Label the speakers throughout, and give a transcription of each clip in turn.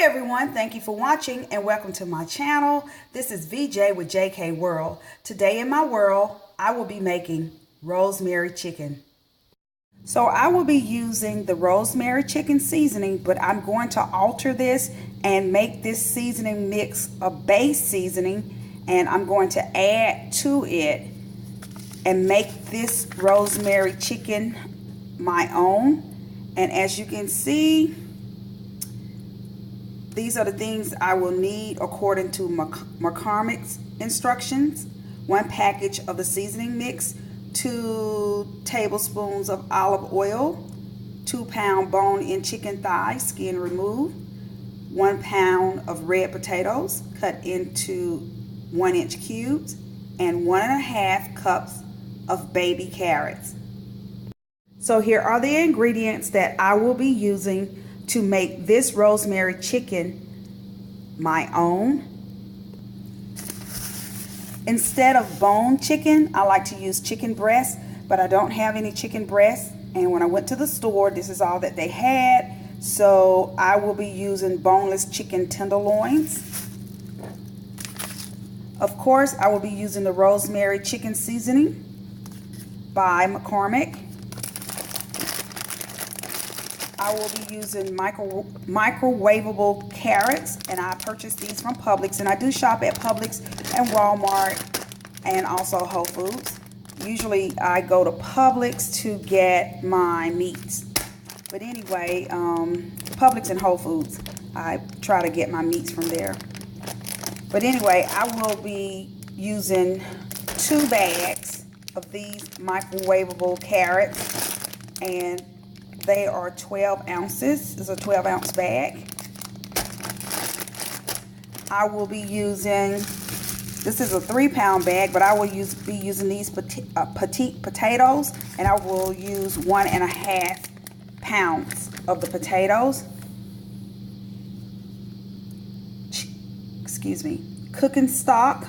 Speaker 1: everyone, thank you for watching and welcome to my channel. This is VJ with JK World. Today in my world, I will be making rosemary chicken. So I will be using the rosemary chicken seasoning, but I'm going to alter this and make this seasoning mix a base seasoning, and I'm going to add to it and make this rosemary chicken my own. And as you can see, these are the things I will need according to McCormick's instructions. 1 package of the seasoning mix, 2 tablespoons of olive oil, 2-pound bone-in chicken thigh, skin removed, 1 pound of red potatoes cut into 1-inch cubes, and 1.5 cups of baby carrots. So here are the ingredients that I will be using to make this rosemary chicken my own. Instead of bone chicken, I like to use chicken breast, but I don't have any chicken breast. And when I went to the store, this is all that they had. So I will be using boneless chicken tenderloins. Of course, I will be using the rosemary chicken seasoning by McCormick. I will be using microwavable carrots, and I purchased these from Publix, and I do shop at Publix and Walmart and also Whole Foods. Usually I go to Publix to get my meats, but anyway, Publix and Whole Foods, I try to get my meats from there. But anyway, I will be using 2 bags of these microwavable carrots, and they are 12 ounces. It's a 12-ounce bag. I will be using, this is a 3-pound bag, but I will be using these petite potatoes, and I will use 1.5 pounds of the potatoes. Excuse me. Cooking stock,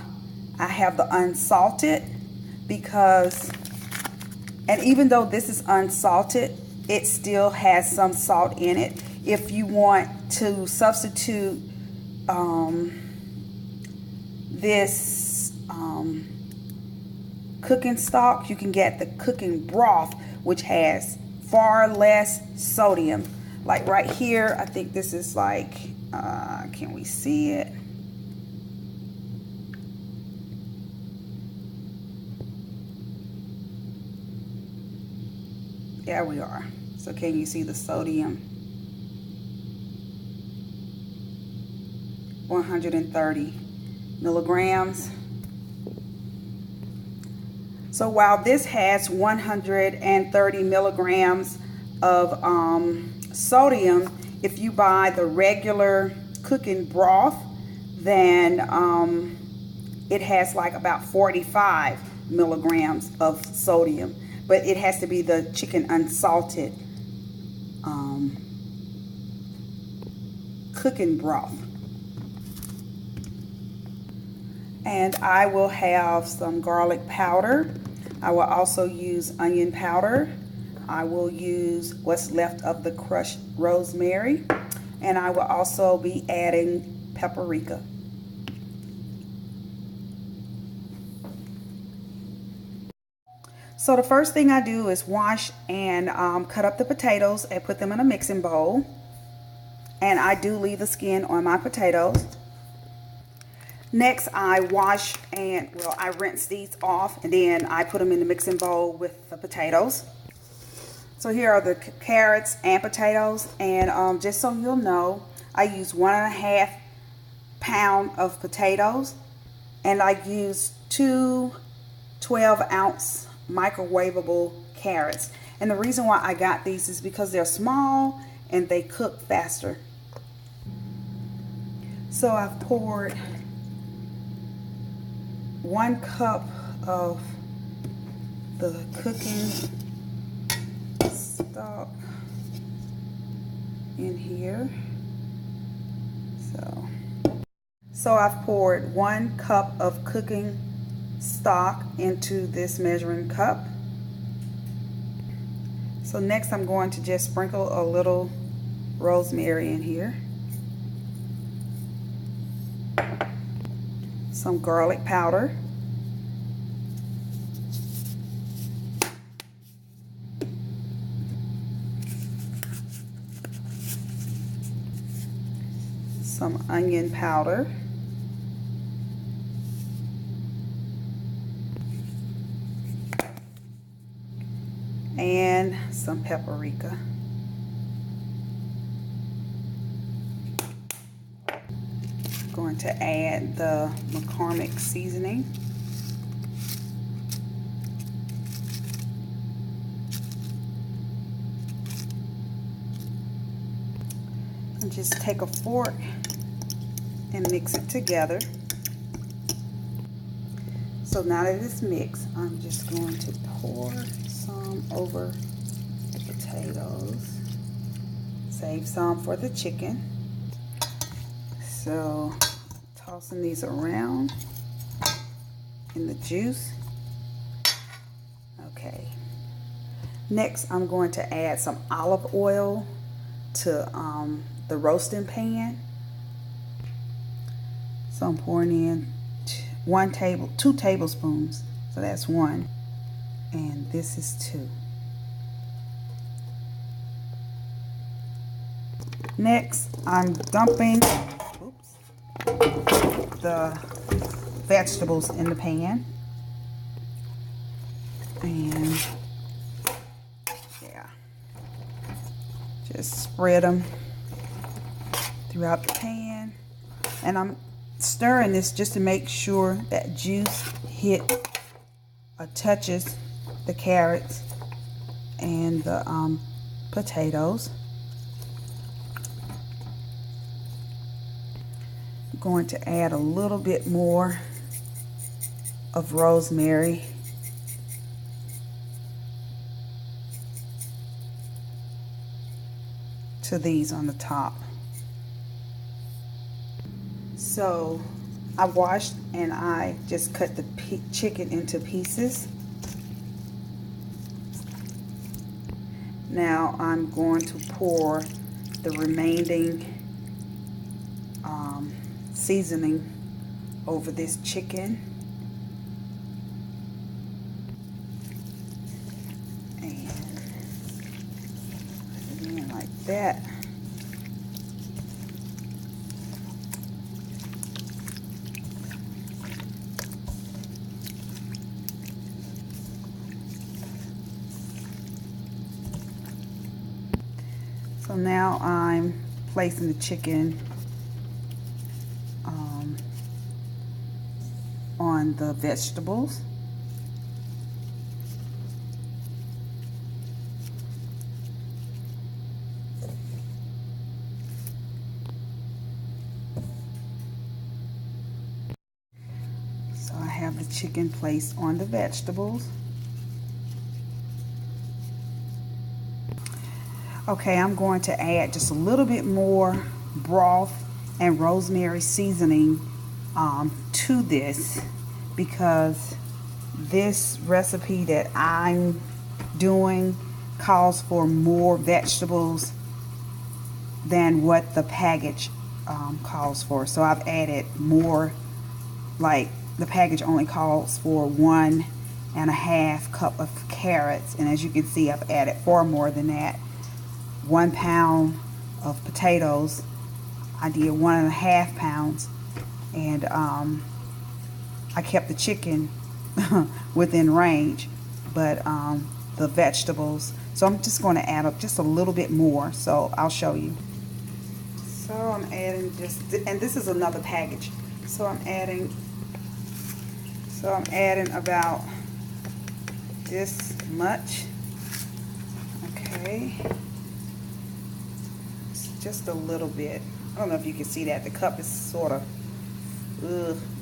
Speaker 1: I have the unsalted because, and even though this is unsalted, it still has some salt in it. If you want to substitute this cooking stock, you can get the cooking broth, which has far less sodium. Like right here, I think this is like, can we see it? There we are. So can you see the sodium? 130 milligrams. So while this has 130 milligrams of sodium, if you buy the regular cooking broth, then it has like about 45 milligrams of sodium. But it has to be the chicken unsalted cooking broth. And I will have some garlic powder. I will also use onion powder. I will use what's left of the crushed rosemary. And I will also be adding paprika. So the first thing I do is wash and cut up the potatoes and put them in a mixing bowl. And I do leave the skin on my potatoes. Next, I wash and, well, I rinse these off, and then I put them in the mixing bowl with the potatoes. So here are the carrots and potatoes, and just so you'll know, I use 1.5 pounds of potatoes, and I use 2 12-ounce microwavable carrots. And the reason why I got these is because they're small and they cook faster. So I've poured 1 cup of the cooking stock in here. So I've poured 1 cup of cooking stock into this measuring cup. So next I'm going to just sprinkle a little rosemary in here. some garlic powder, some onion powder, and some paprika. Going to add the McCormick Seasoning. And just take a fork and mix it together. So now that it's mixed, I'm just going to pour some over the potatoes. Save some for the chicken. So, tossing these around in the juice. Okay. Next, I'm going to add some olive oil to the roasting pan. So I'm pouring in 2 tablespoons. So that's 1, and this is 2. Next, I'm dumping the vegetables in the pan, and yeah, just spread them throughout the pan, and I'm stirring this just to make sure that juice touches the carrots and the potatoes. Going to add a little bit more of rosemary. To these on the top. So I washed and I just cut the chicken into pieces. Now I'm going to pour the remaining seasoning over this chicken, and put it in like that. So now I'm placing the chicken on the vegetables. So I have the chicken placed on the vegetables. Okay, I'm going to add just a little bit more broth and rosemary seasoning to this, because this recipe that I'm doing calls for more vegetables than what the package calls for. So I've added more. Like the package only calls for 1.5 cup of carrots, and as you can see, I've added far more than that. 1 pound of potatoes, I did 1.5 pounds, and I kept the chicken within range, but the vegetables, so I'm just going to add up just a little bit more, so I'll show you. So I'm adding just, and this is another package, so I'm adding about this much. Okay, it's just a little bit. I don't know if you can see that. The cup is sort of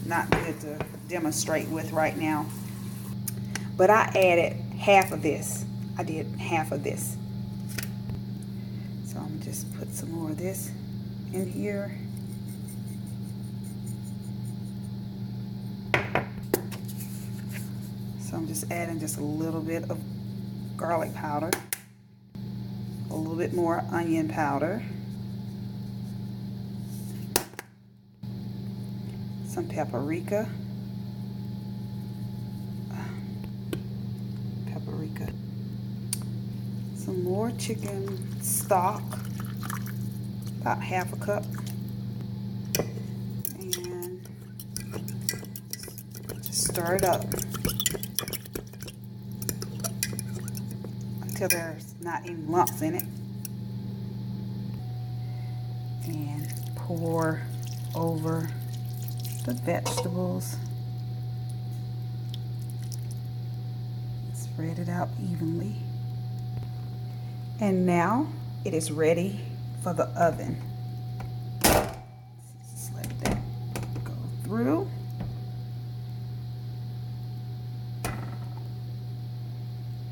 Speaker 1: not good to demonstrate with right now. But I added half of this. I did half of this. So I'm gonna just put some more of this in here. So I'm just adding just a little bit of garlic powder, a little bit more onion powder, some paprika. Some more chicken stock, about half a cup, and just stir it up until there's not any lumps in it, and pour over the vegetables. Spread it out evenly. And now it is ready for the oven. Just let that go through.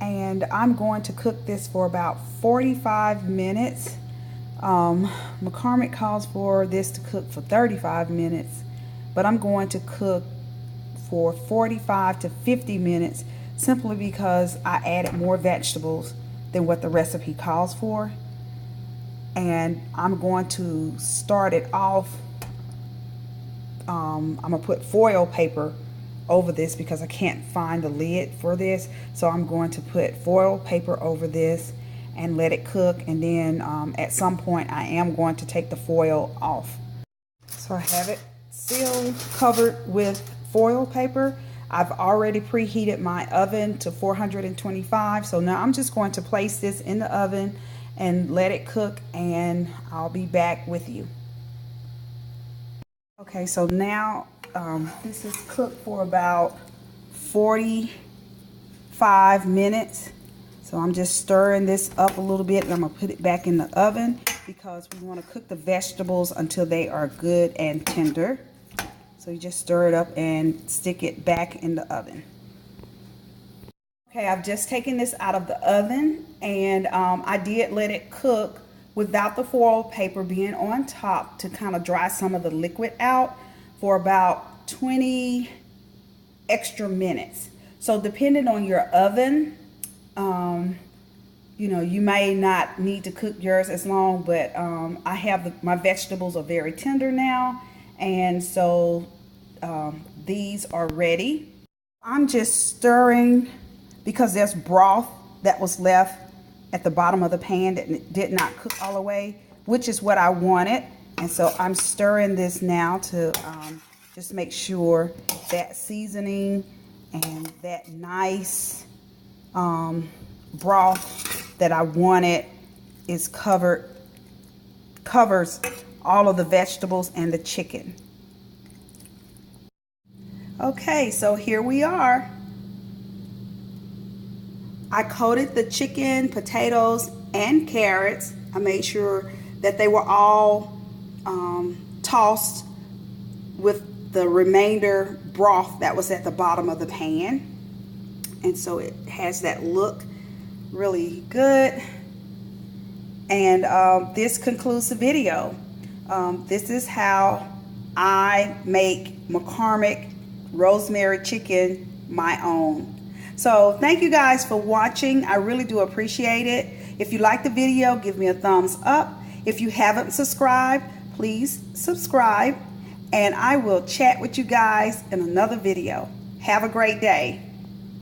Speaker 1: And I'm going to cook this for about 45 minutes. McCormick calls for this to cook for 35 minutes, but I'm going to cook for 45 to 50 minutes simply because I added more vegetables than what the recipe calls for. And I'm going to start it off. I'm gonna put foil paper over this because I can't find the lid for this. So I'm going to put foil paper over this and let it cook, and then at some point I am going to take the foil off. So I have it sealed, covered with foil paper. I've already preheated my oven to 425, so now I'm just going to place this in the oven and let it cook, and I'll be back with you. Okay, so now this is cooked for about 45 minutes. So I'm just stirring this up a little bit, and I'm gonna put it back in the oven because we want to cook the vegetables until they are good and tender. So you just stir it up and stick it back in the oven. Okay, I've just taken this out of the oven, and I did let it cook without the foil paper being on top to kind of dry some of the liquid out for about 20 extra minutes. So depending on your oven, you know, you may not need to cook yours as long, but I have my vegetables are very tender now, and so these are ready. I'm just stirring because there's broth that was left at the bottom of the pan that did not cook all the way, which is what I wanted. And so I'm stirring this now to just make sure that seasoning and that nice broth that I wanted is covers all of the vegetables and the chicken. Okay, so here we are. I coated the chicken, potatoes, and carrots. I made sure that they were all tossed with the remainder broth that was at the bottom of the pan. And so it has that look really good. And this concludes the video. This is how I make McCormick rosemary chicken my own. So thank you guys for watching. I really do appreciate it. If you like the video, give me a thumbs up. If you haven't subscribed, please subscribe, and I will chat with you guys in another video. Have a great day.